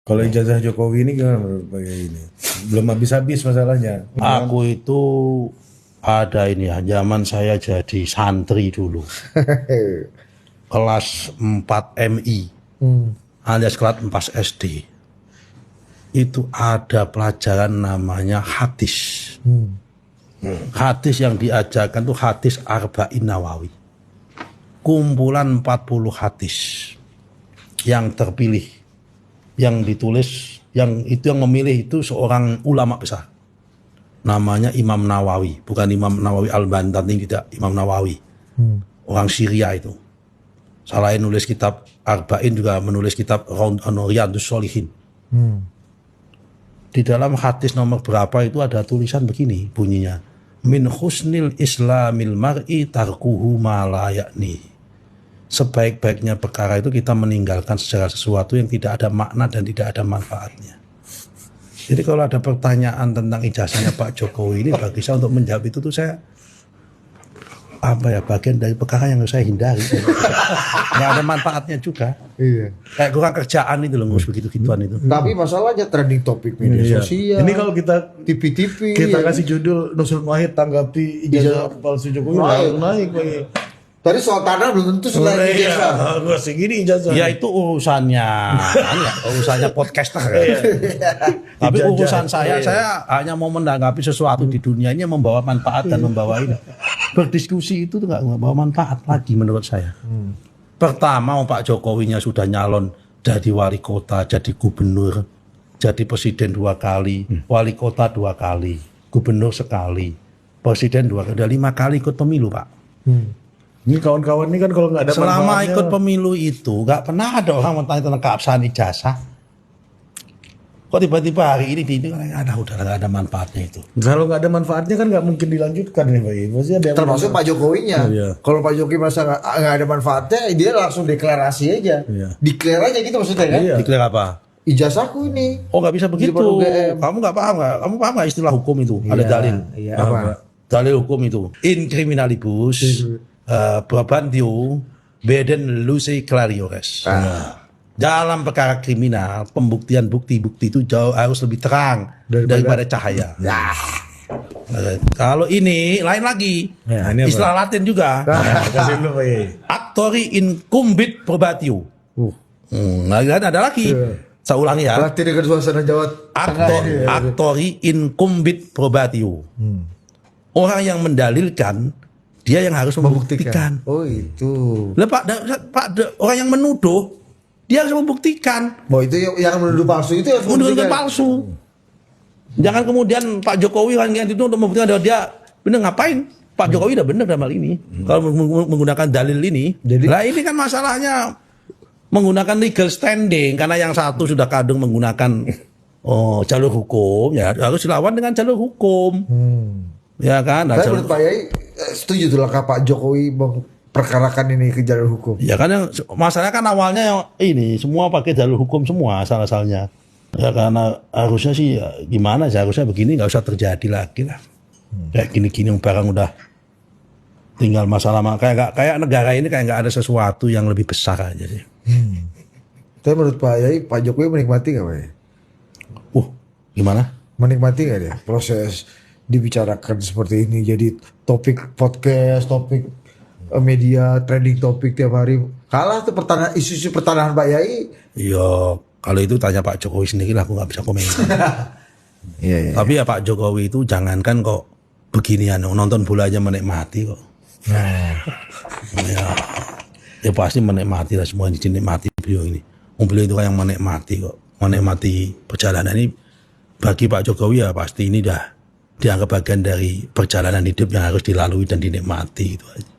Kalau ijazah Jokowi ini gimana menurut Pak Yai ini? Belum habis-habis masalahnya. Aku itu ada ini ya, zaman saya jadi santri dulu. Kelas 4 MI alias kelas 4 SD. Itu ada pelajaran namanya hadis. Hadis yang diajarkan tuh hadis Arba'in Nawawi. Kumpulan 40 hadis yang terpilih, yang ditulis, yang memilih itu seorang ulama besar. Namanya Imam Nawawi, bukan Imam Nawawi Al-Bantani, tidak, Imam Nawawi. Orang Syria itu. Selain nulis kitab Arba'in juga menulis kitab Riyadhus Shalihin. Di dalam hadis nomor berapa itu ada tulisan begini bunyinya. Min husnil islamil mar'i tarkuhu ma la ya'ni. Sebaik-baiknya perkara itu kita meninggalkan segala sesuatu yang tidak ada makna dan tidak ada manfaatnya. Jadi kalau ada pertanyaan tentang ijazahnya Pak Jokowi ini, bagi saya untuk menjawab itu tuh saya bagian dari perkara yang harus saya hindari. Nggak ada manfaatnya juga. Iya. Kayak kurang kerjaan itu loh, ngurus begitu-gituan itu. Tapi masalahnya trending topik media sosial. Ini kalau kita TV kita kasih judul Nusron Wahid tanggapi ijazah palsu Jokowi naik Pak Yai. Tadi soal tanah belum tentu selain ijazah. Gua segini ijazah. Ya itu urusannya podcaster. Tapi urusan saya hanya mau menanggapi sesuatu di dunia ini yang membawa manfaat dan membawa ini. Berdiskusi itu tuh nggak membawa manfaat lagi menurut saya. Pertama, Pak Jokowinya sudah nyalon jadi wali kota, jadi gubernur, jadi presiden 2 kali, wali kota 2 kali, gubernur sekali, presiden 2 kali, udah 5 kali ikut pemilu, Pak. Ini kawan-kawan ini kan kalau nggak ada selama manfaatnya, ikut pemilu itu nggak pernah ada orang bertanya tentang keabsahan ijazah. Kok tiba-tiba hari ini udah nggak ada manfaatnya itu. kalau nggak ada manfaatnya kan nggak mungkin dilanjutkan nih Pak Yai. Pasti ada yang Termasuk Pak Jokowinya. Oh, iya. Kalau Pak Jokowi merasa nggak ada manfaatnya, dia langsung deklarasi aja. Iya. Declare aja gitu maksudnya kan? Iya. Declare apa? Ijazahku ini. Oh nggak bisa begitu. Di depan UGM. Kamu nggak paham nggak? Kamu paham nggak istilah hukum itu? Ada dalil. Iya, apa? Dalil hukum itu. In criminalibus probandio beden luce clariores. Dalam perkara kriminal, pembuktian bukti-bukti itu jauh harus lebih terang daripada cahaya. Kalau ini lain lagi. Ya, ini apa? Istilah Latin juga. kasih dulu Pak Yai. Actori incumbit probatio. Nah, ada lagi. Saya ulangi ya. Berarti dengan suasana Jawa Tengah. Actori incumbit probatio. Orang yang mendalilkan, dia yang harus membuktikan. Oh itu. Lah orang yang menuduh, dia harus membuktikan. Bahwa itu yang menuduh palsu itu harus Menuduh membuktikan. palsu. Jangan kemudian Pak Jokowi kan itu untuk membuktikan bahwa dia benar. Ngapain? Pak Jokowi udah benar dalam hal ini. Kalau menggunakan dalil ini. Lah ini kan masalahnya menggunakan legal standing, karena yang satu sudah kadung menggunakan jalur hukum, ya harus dilawan dengan jalur hukum. Ya kan? Nah, Saya menurut Pak Yai setuju tuh langkah Pak Jokowi memperkarakan ini ke jalur hukum. Ya kan yang masalahnya kan awalnya yang ini semua pakai jalur hukum semua asal-asalnya. Ya karena harusnya sih ya, gimana sih, harusnya begini nggak usah terjadi lagi lah. Kayak gini-gini barang udah tinggal masalah kayak negara ini kayak nggak ada sesuatu yang lebih besar aja sih. Tapi menurut Pak Yai, Pak Jokowi menikmati nggak Pak Yai? Gimana? Menikmati nggak dia proses dibicarakan seperti ini, jadi topik podcast, topik media, trending topik tiap hari. Kalah tuh isu-isu pertanahan Pak Yai. Iya, kalau itu tanya Pak Jokowi sendiri lah, aku nggak bisa komentar. Iya. Tapi ya Pak Jokowi itu jangankan kok beginian, nonton bola aja menikmati kok. Ya pasti menikmati lah, semua dinikmati beliau ini. Beliau itu yang menikmati kok, menikmati perjalanan ini. Bagi Pak Jokowi ya pasti ini dah dianggap bagian dari perjalanan hidup yang harus dilalui dan dinikmati itu aja.